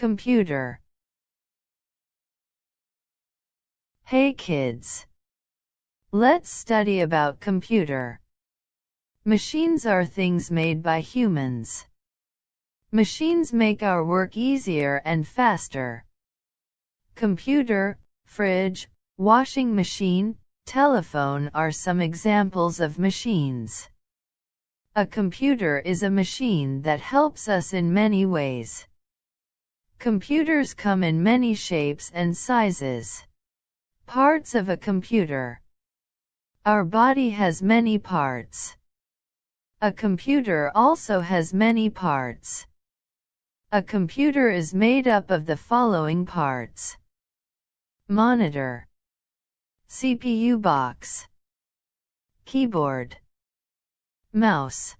Computer. Hey kids! Let's study about computer. Machines are things made by humans. Machines make our work easier and faster. Computer, fridge, washing machine, telephone are some examples of machines. A computer is a machine that helps us in many ways. Computers come in many shapes and sizes. Parts of a computer. Our body has many parts. A computer also has many parts. A computer is made up of the following parts: monitor, CPU box, keyboard, mouse.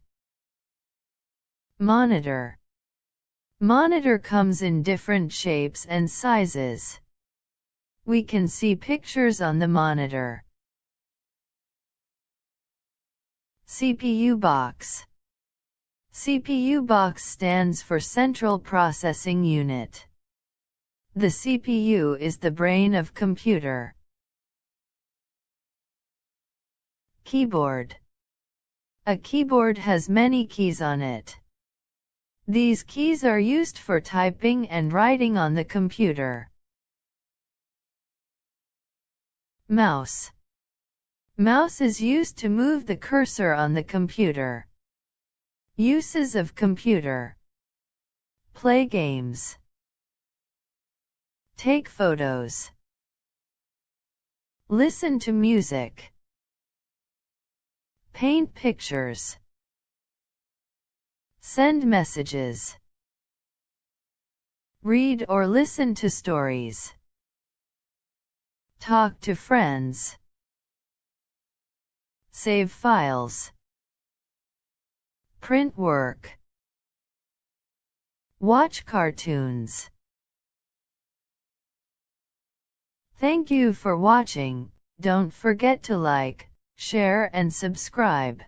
Monitor. Monitor comes in different shapes and sizes. We can see pictures on the monitor. CPU box. CPU box stands for Central Processing Unit. The CPU is the brain of computer. Keyboard. A keyboard has many keys on it. These keys are used for typing and writing on the computer. Mouse. Mouse is used to move the cursor on the computer. Uses of computer. Play games. Take photos. Listen to music. Paint pictures. Send messages. Read or listen to stories. Talk to friends. Save files. Print work. Watch cartoons. Thank you for watching. Don't forget to like, share and subscribe.